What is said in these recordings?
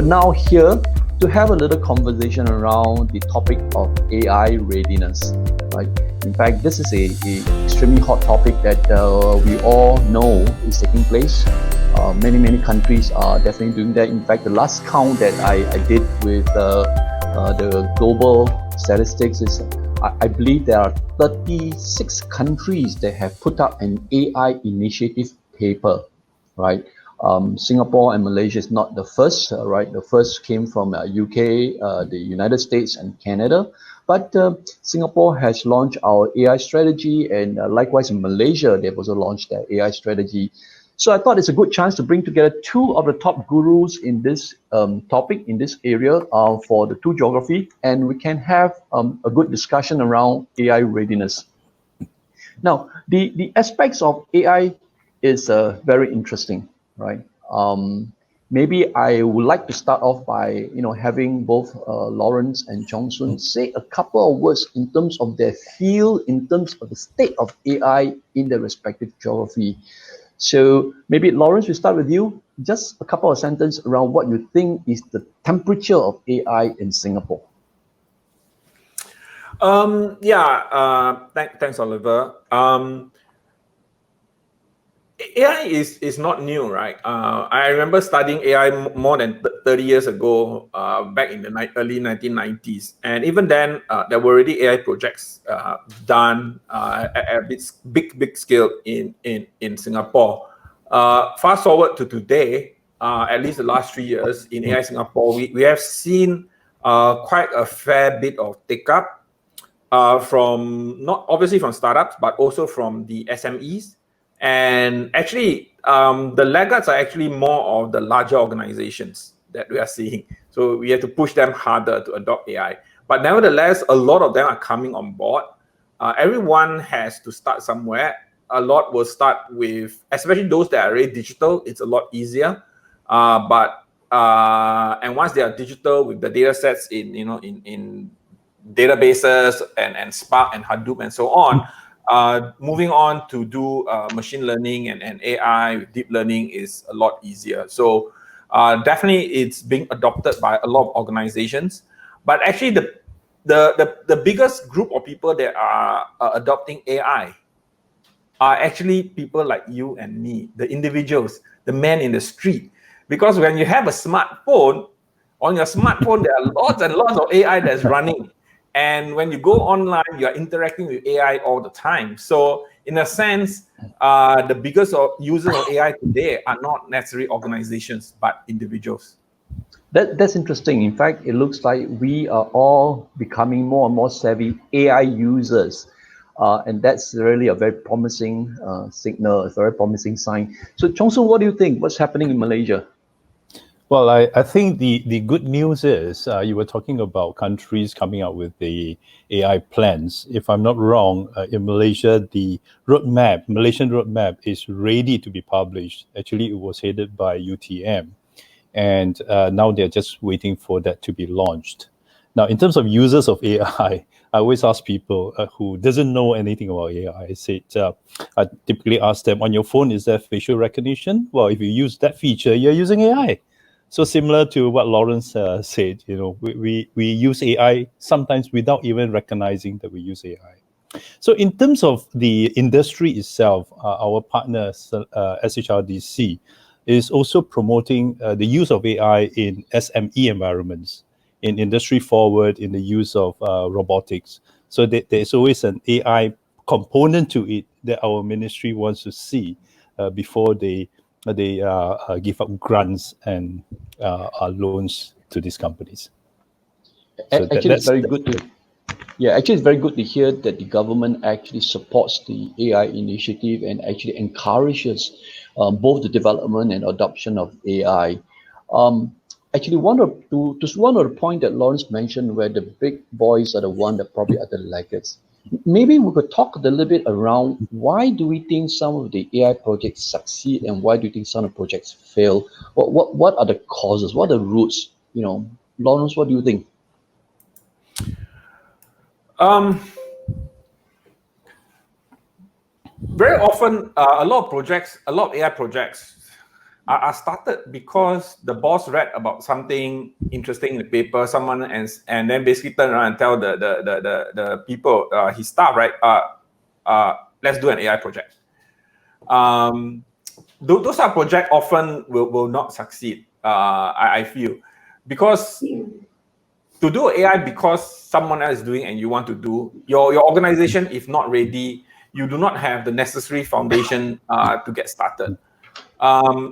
now here to have a little conversation around the topic of AI readiness, right? In fact, this is a extremely hot topic that we all know is taking place. Many countries are definitely doing that. In fact, the last count that I did with the global statistics is I believe there are 36 countries that have put up an AI initiative paper, right? Singapore and Malaysia is not the first, right? The first came from UK, the United States and Canada. But Singapore has launched our AI strategy, and likewise in Malaysia, they've also launched their AI strategy. So I thought it's a good chance to bring together two of the top gurus in this topic, in this area for the two geography, and we can have a good discussion around AI readiness. Now, the aspects of AI is very interesting, right? Maybe I would like to start off by having both Lawrence and Chong-Sun say a couple of words in terms of their field, in terms of the state of AI in their respective geography. So maybe Lawrence, we start with you. Just a couple of sentences around what you think is the temperature of AI in Singapore. Thanks, Oliver. AI is not new, right? I remember studying AI more than 30 years ago, back in the early 1990s. And even then, there were already AI projects done at big scale in Singapore. Fast forward to today, at least the last 3 years in AI Singapore, we have seen quite a fair bit of take-up from, not obviously from startups, but also from the SMEs. And actually, the laggards are actually more of the larger organizations that we are seeing. So we have to push them harder to adopt AI. But nevertheless, a lot of them are coming on board. Everyone has to start somewhere. A lot will start with, especially those that are already digital, it's a lot easier. And once they are digital with the data sets in databases and Spark and Hadoop and so on, moving on to do machine learning and AI with deep learning is a lot easier. So definitely it's being adopted by a lot of organizations. But actually the biggest group of people that are adopting AI are actually people like you and me, the individuals, the man in the street. Because when you have a smartphone, on your smartphone, there are lots and lots of AI that's running. And when you go online, you are interacting with AI all the time. So in a sense, the biggest users of AI today are not necessarily organizations, but individuals. That's interesting. In fact, it looks like we are all becoming more and more savvy AI users. And that's really a very promising signal, a very promising sign. So Chong-Sun, what do you think? What's happening in Malaysia? Well, I think the good news is you were talking about countries coming out with the AI plans. If I'm not wrong, in Malaysia, the Malaysian roadmap is ready to be published. Actually, it was headed by UTM. And now they're just waiting for that to be launched. Now, in terms of users of AI, I always ask people who doesn't know anything about AI. I typically ask them, on your phone, is there facial recognition? Well, if you use that feature, you're using AI. So similar to what Lawrence said, we use AI sometimes without even recognizing that we use AI. So in terms of the industry itself, our partner SHRDC is also promoting the use of AI in SME environments, in industry forward, in the use of robotics. So there's always an AI component to it that our ministry wants to see before they give up grants and loans to these companies. So actually, it's very good to. Yeah, actually, it's very good to hear that the government actually supports the AI initiative and actually encourages both the development and adoption of AI. Actually, one of the points that Lawrence mentioned, where the big boys are the one that probably are the laggards. Maybe we could talk a little bit around why do we think some of the AI projects succeed and why do you think some of the projects fail? What are the causes? What are the roots? Lawrence, what do you think? Very often, a lot of AI projects are started because the boss read about something interesting in the paper, and then basically turn around and tell the people, his staff, right? Let's do an AI project. Those are projects often will not succeed. I feel, because to do AI because someone else is doing and you want to do, your organization, if not ready, you do not have the necessary foundation to get started.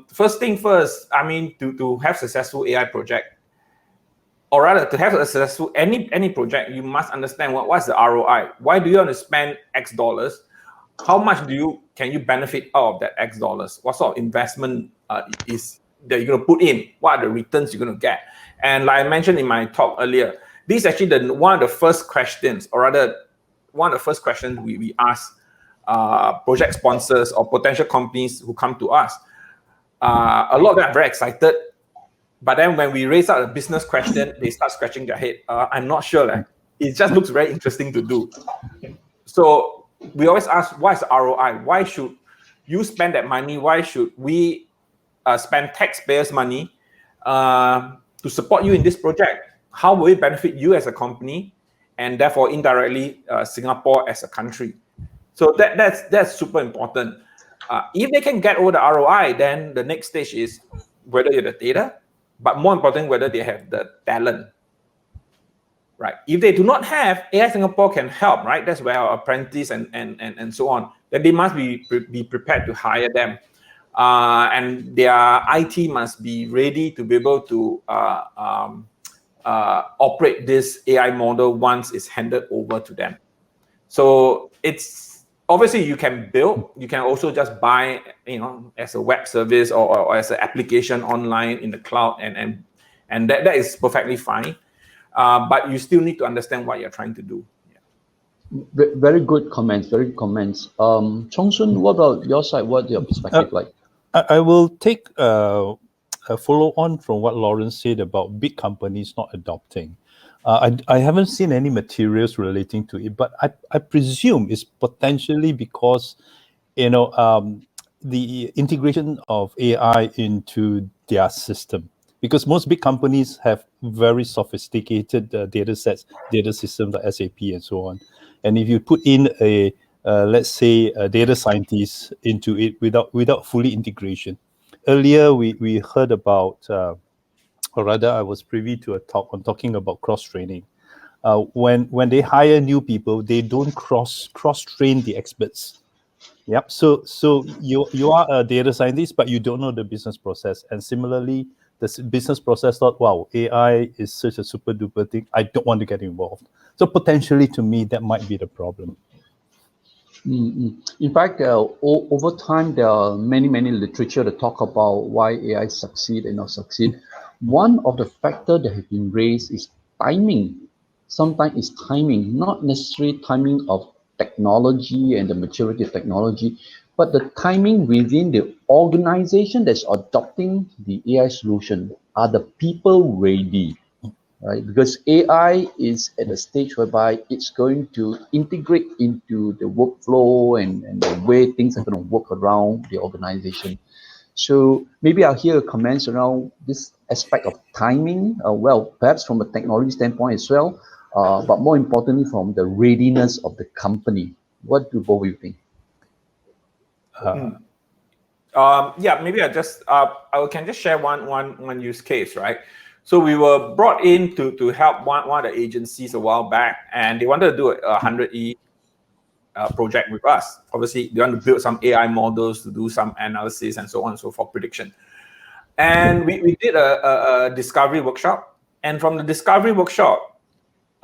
First thing first, I mean, to have successful AI project, or rather to have a successful any project, you must understand what's the ROI. Why do you want to spend X dollars? How much can you benefit out of that X dollars? What sort of investment is that you're going to put in? What are the returns you're going to get? And like I mentioned in my talk earlier, this is actually one of the first questions, or rather one of the first questions we ask project sponsors or potential companies who come to us. A lot of them are very excited, but then when we raise out a business question, they start scratching their head. I'm not sure. It just looks very interesting to do. So we always ask, what is the ROI? Why should you spend that money? Why should we spend taxpayers' money to support you in this project? How will it benefit you as a company, and therefore indirectly Singapore as a country? So that's super important. If they can get over the ROI, then the next stage is whether you have the data, but more important, whether they have the talent. Right. If they do not have, AI Singapore can help, right? That's where our apprentice and so on. Then they must be prepared to hire them. And their IT must be ready to be able to operate this AI model once it's handed over to them. So it's obviously you can build, you can also just buy, as a web service or as an application online in the cloud, and that is perfectly fine. But you still need to understand what you're trying to do. Very good comments. Very good comments. Chong Sun, what about your side? What's your perspective like? I will take a follow on from what Lawrence said about big companies not adopting. I haven't seen any materials relating to it, but I presume it's potentially because the integration of AI into their system. Because most big companies have very sophisticated data sets, data systems like SAP and so on. And if you put in let's say, a data scientist into it without fully integration. Earlier, we heard about, or rather, I was privy to a talk on talking about cross-training. When they hire new people, they don't cross-train the experts. Yep. So you are a data scientist, but you don't know the business process. And similarly, the business process thought, wow, AI is such a super duper thing. I don't want to get involved. So potentially, to me, that might be the problem. In fact, over time, there are many literature to talk about why AI succeed and not succeed. One of the factors that have been raised is timing. Sometimes it's timing, not necessarily timing of technology and the maturity of technology, but the timing within the organization that's adopting the AI solution. Are the people ready? Right? Because AI is at a stage whereby it's going to integrate into the workflow and the way things are going to work around the organization. So maybe I'll hear comments around this aspect of timing, perhaps from a technology standpoint as well, but more importantly from the readiness of the company. What do both of you think? Maybe I can just share one use case, right? So we were brought in to help one of the agencies a while back, and they wanted to do a 100E project with us. Obviously, they want to build some AI models to do some analysis and so on and so forth, prediction. And we did a discovery workshop, and from the discovery workshop,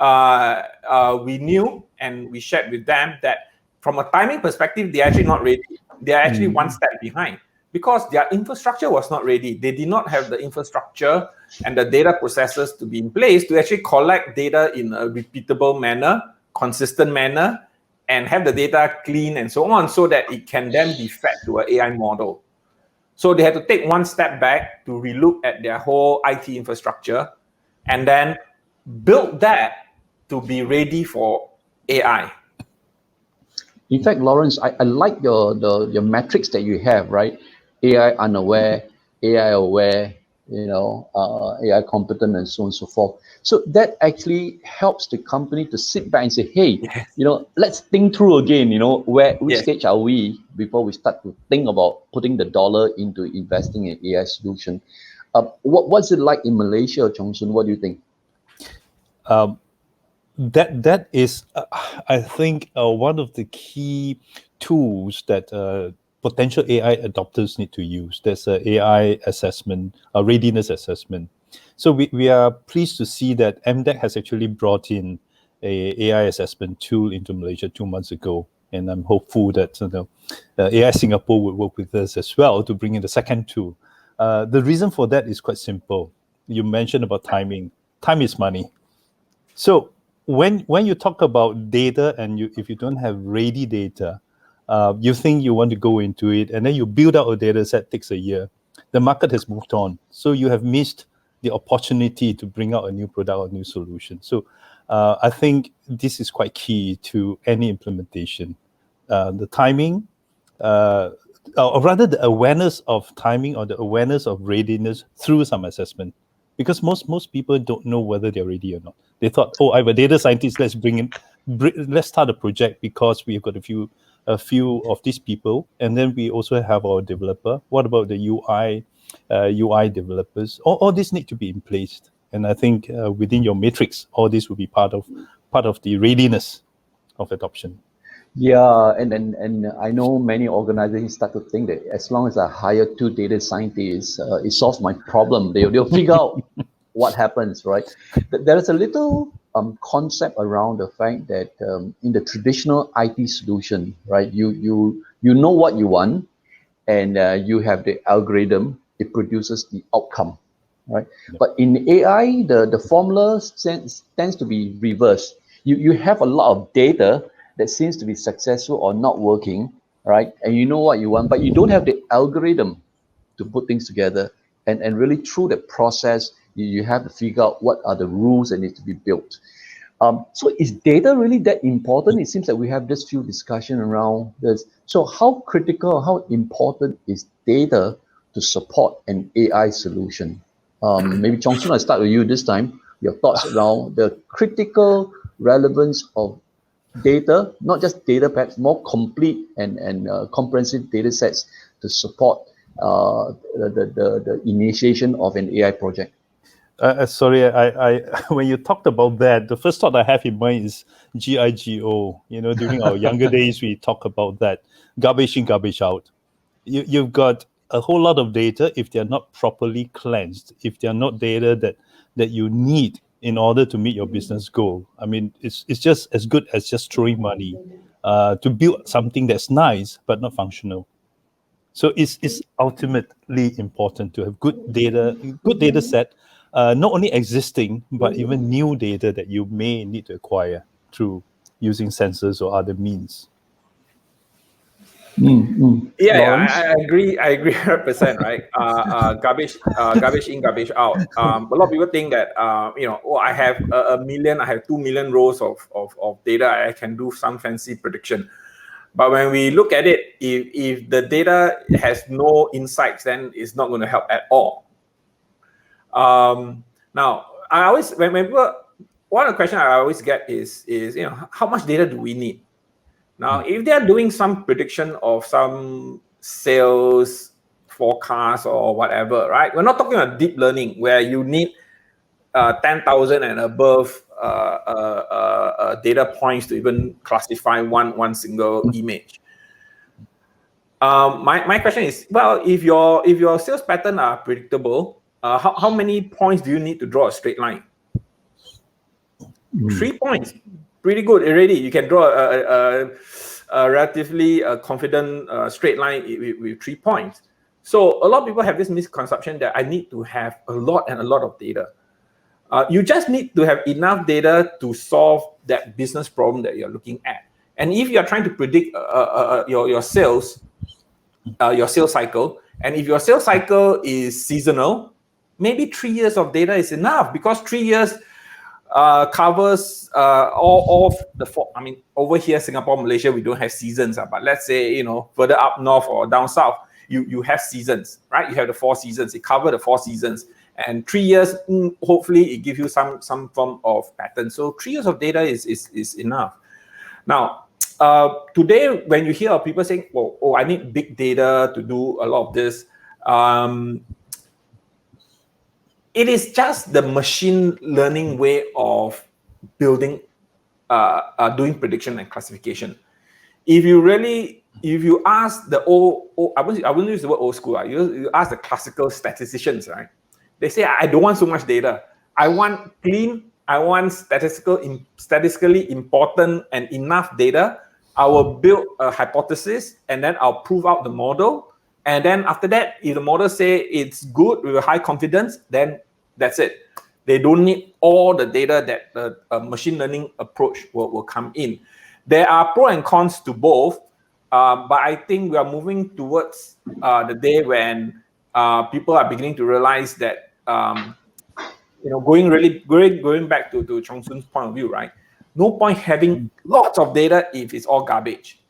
we knew and we shared with them that from a timing perspective, they're actually not ready. They're actually one step behind because their infrastructure was not ready. They did not have the infrastructure and the data processes to be in place to actually collect data in a repeatable manner, consistent manner, and have the data clean and so on, so that it can then be fed to an AI model. So they had to take one step back to relook at their whole IT infrastructure and then build that to be ready for AI. In fact, Lawrence, I like your metrics that you have, right? AI unaware, AI aware, AI competent, and so on and so forth. So that actually helps the company to sit back and say, hey, Yes. let's think through again, which Yes. stage are we before we start to think about putting the dollar into investing in AI solution. What's it like in Malaysia, Chong Sun? What do you think? That is, I think, one of the key tools that potential AI adopters need to use. There's a AI assessment, a readiness assessment. So we are pleased to see that MDEC has actually brought in a AI assessment tool into Malaysia 2 months ago, and I'm hopeful that AI Singapore will work with us as well to bring in the second tool. The reason for that is quite simple. You mentioned about timing. Time is money. So when you talk about data and if you don't have ready data, you think you want to go into it, and then you build out a data set, takes a year. The market has moved on, so you have missed the opportunity to bring out a new product or new solution. So I think this is quite key to any implementation. The timing, or rather the awareness of timing or the awareness of readiness through some assessment. Because most people don't know whether they're ready or not. They thought, oh, I'm a data scientist. Let's start a project because we've got a few of these people, and then we also have our developer. What about the UI developers? All these need to be in place, and I think within your matrix, all this will be part of the readiness of adoption. Yeah, and I know many organizations start to think that as long as I hire 2 data scientists, it solves my problem. They'll figure out what happens, right? There is a little concept around the fact that in the traditional IT solution, right, you know what you want, and you have the algorithm. It produces the outcome, right? Yeah. But in AI, the formula tends to be reversed. You have a lot of data that seems to be successful or not working, right? And you know what you want, but you don't have the algorithm to put things together. And really through the process, you have to figure out what are the rules that need to be built. So is data really that important? It seems that we have this few discussion around this. So how critical, how important is data to support an AI solution? Maybe Chong Soon, I start with you this time. Your thoughts around the critical relevance of data, not just data, perhaps more complete and comprehensive data sets to support the initiation of an AI project. Sorry, I when you talked about that, the first thought I have in mind is GIGO. During our younger days, we talk about that garbage in, garbage out. You've got a whole lot of data. If they're not properly cleansed, if they're not data that you need in order to meet your business goal, I mean, it's just as good as just throwing money to build something that's nice but not functional. So it's ultimately important to have good data set, not only existing, but even new data that you may need to acquire through using sensors or other means. Yeah, Lawrence? I agree. I agree 100%. Right? Garbage in, garbage out. A lot of people think that I have a million, I have 2 million rows of data. I can do some fancy prediction. But when we look at it, if the data has no insights, then it's not going to help at all. Now, I always when people, one of the questions I always get is how much data do we need? Now, if they are doing some prediction of some sales forecast or whatever, right? We're not talking about deep learning where you need 10,000 and above data points to even classify one single image. My question is, well, if your sales pattern are predictable, how many points do you need to draw a straight line? 3 points, pretty good already. You can draw a relatively confident straight line with 3 points. So a lot of people have this misconception that I need to have a lot of data. You just need to have enough data to solve that business problem that you're looking at. And if you're trying to predict your sales cycle, and if your sales cycle is seasonal, maybe 3 years of data is enough, because 3 years covers all of the. I mean, over here, Singapore, Malaysia, we don't have seasons, but let's say further up north or down south, you have seasons, right? You have the 4 seasons. It covers the 4 seasons. And 3 years, hopefully it gives you some form of pattern. So 3 years of data is enough. Now, today, when you hear people saying, oh, I need big data to do a lot of this, it is just the machine learning way of building, doing prediction and classification. If you ask the I wouldn't use the word old school, you ask the classical statisticians, right? They say, I don't want so much data. I want clean, I want statistically important and enough data. I will build a hypothesis and then I'll prove out the model. And then after that, if the model say it's good with a high confidence, then that's it. They don't need all the data that a machine learning approach will come in. There are pros and cons to both, but I think we are moving towards the day when people are beginning to realize that going back to Chong Soon's point of view, right? No point having lots of data if it's all garbage.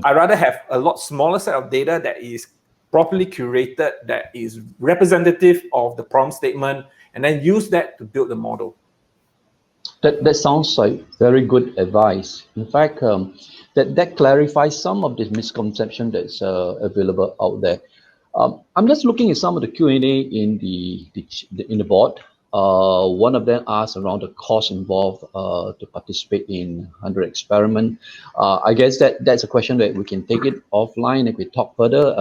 I'd rather have a lot smaller set of data that is properly curated, that is representative of the problem statement, and then use that to build the model. That sounds like very good advice. In fact, that clarifies some of this misconception that's available out there. I'm just looking at some of the Q&A in the board. One of them asked around the cost involved to participate in 100 experiment. I guess that's a question that we can take it offline if we talk further.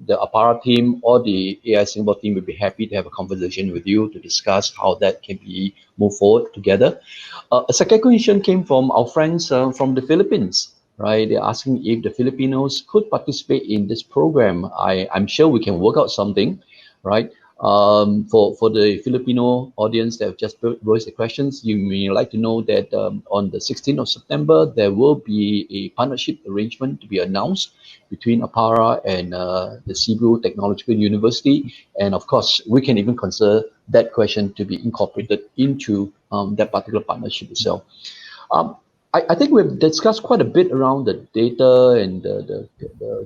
The APARA team or the AI Singapore team would be happy to have a conversation with you to discuss how that can be moved forward together. A second question came from our friends from the Philippines. Right, they're asking if the Filipinos could participate in this program. I'm sure we can work out something, right? For the Filipino audience that have just raised the questions, you may like to know that on the 16th of September, there will be a partnership arrangement to be announced between APARA and the Cebu Technological University. And of course, we can even consider that question to be incorporated into that particular partnership itself. I think we've discussed quite a bit around the data and the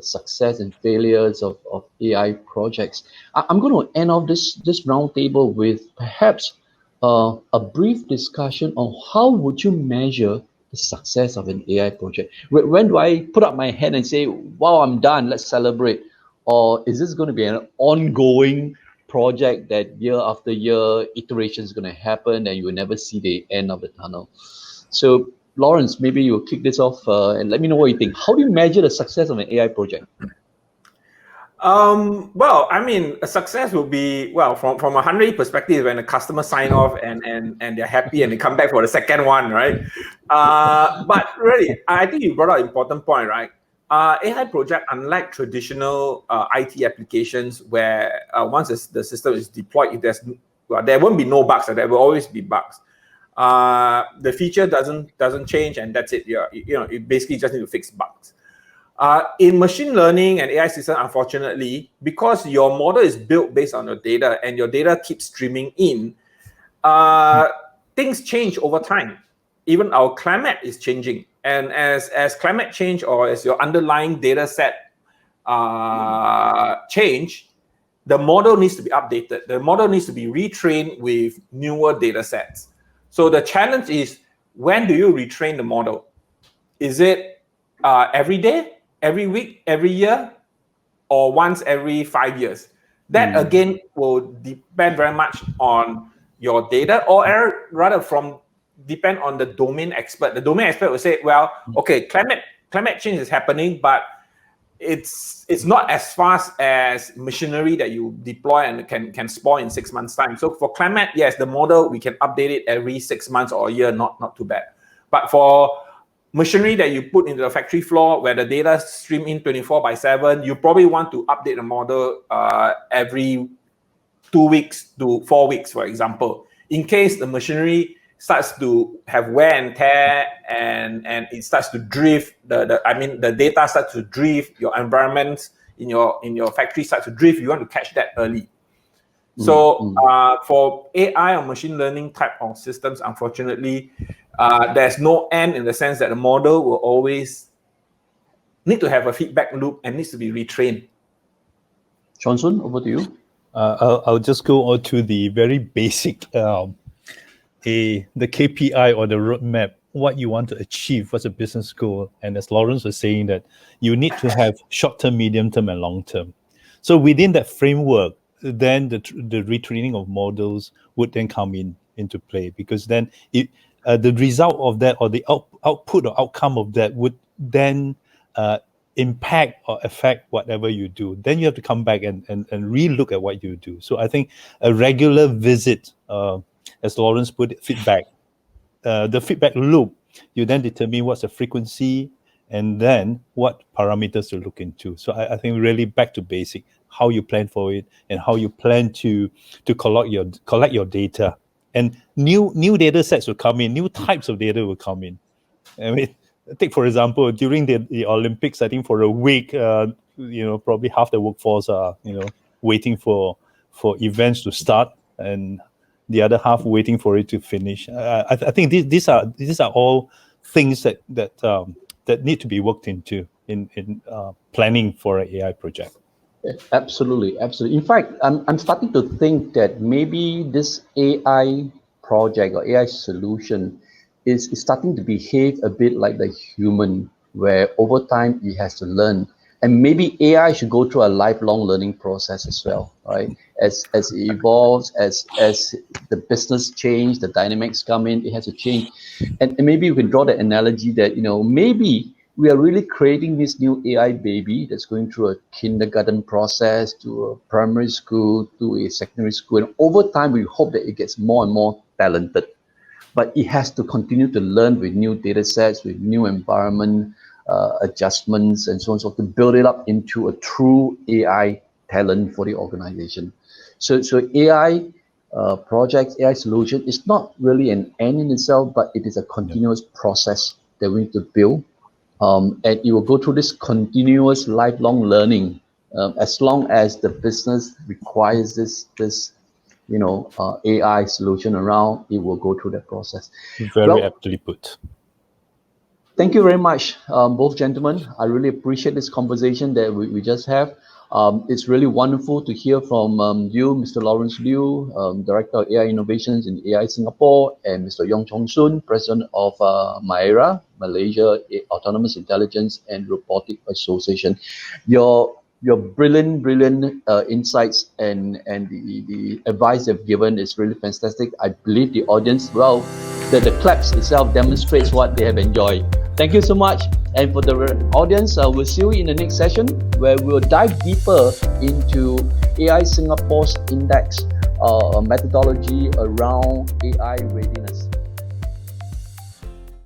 success and failures of AI projects. I'm going to end off this roundtable with perhaps a brief discussion on how would you measure the success of an AI project? When do I put up my hand and say, wow, I'm done, let's celebrate? Or is this going to be an ongoing project that year after year, iteration is going to happen and you will never see the end of the tunnel? So Lawrence, maybe you'll kick this off and let me know what you think. How do you measure the success of an AI project? Well, I mean, a success will be, well, from a 100 perspective, when the customer sign off and they're happy and they come back for the second one, right? But really, I think you brought out an important point, right? AI project, unlike traditional IT applications where once the system is deployed, there won't be no bugs, there will always be bugs. The feature doesn't change, and that's it. You basically just need to fix bugs. In machine learning and AI systems, unfortunately, because your model is built based on your data and your data keeps streaming in, things change over time. Even our climate is changing, and as climate change or as your underlying data set change, the model needs to be updated. The model needs to be retrained with newer data sets. So the challenge is, when do you retrain the model? Is it every day, every week, every year, or once every 5 years? That again will depend very much on your data, or rather depend on the domain expert. The domain expert will say, well, okay, climate change is happening, but it's not as fast as machinery that you deploy and can spoil in 6 months' time. So for climate, yes, the model, we can update it every 6 months or a year, not too bad. But for machinery that you put into the factory floor where the data stream in 24/7, you probably want to update the model every 2 weeks to 4 weeks, for example, in case the machinery starts to have wear and tear and it starts to drift. The data starts to drift. Your environment in your factory starts to drift. You want to catch that early. So for AI or machine learning type of systems, unfortunately, there's no end, in the sense that the model will always need to have a feedback loop and needs to be retrained. Johnson, over to you. I'll just go on to the very basic, the KPI or the roadmap, what you want to achieve, what's a business goal. And as Lawrence was saying, that you need to have short-term, medium-term, and long-term. So within that framework, then the retraining of models would then come into play, because then the result of that, or the output or outcome of that, would then impact or affect whatever you do. Then you have to come back and re-look at what you do. So I think a regular visit, as Lawrence put it, feedback, the feedback loop, you then determine what's the frequency and then what parameters to look into. So I think really back to basic, how you plan for it and how you plan to collect your data. And new data sets will come in, new types of data will come in. I mean, take for example, during the Olympics, I think for a week, probably half the workforce are, waiting for events to start, and the other half waiting for it to finish. I think these are all things that need to be worked into in planning for an AI project. Absolutely. In fact, I'm starting to think that maybe this AI project or AI solution is starting to behave a bit like the human, where over time it has to learn. And maybe AI should go through a lifelong learning process as well, right? As it evolves, as the business change, the dynamics come in, it has to change. And maybe you can draw the analogy that, maybe we are really creating this new AI baby that's going through a kindergarten process, to a primary school, to a secondary school. And over time, we hope that it gets more and more talented. But it has to continue to learn with new data sets, with new environment adjustments, and so on and so forth, to build it up into a true AI talent for the organization. So AI projects, AI solution is not really an end in itself, but it is a continuous process that we need to build. And it will go through this continuous lifelong learning as long as the business requires this AI solution around. It will go through that process. Very aptly put. Thank you very much, both gentlemen. I really appreciate this conversation that we just have. It's really wonderful to hear from you, Mr. Lawrence Liu, Director of AI Innovations in AI Singapore, and Mr. Yong Chong Sun, President of AIAR, Malaysia Autonomous Intelligence and Robotic Association. Your brilliant insights and the advice you've given is really fantastic. I believe the audience, that the claps itself demonstrates what they have enjoyed. Thank you so much. And for the audience, we'll see you in the next session, where we'll dive deeper into AI Singapore's index methodology around AI readiness.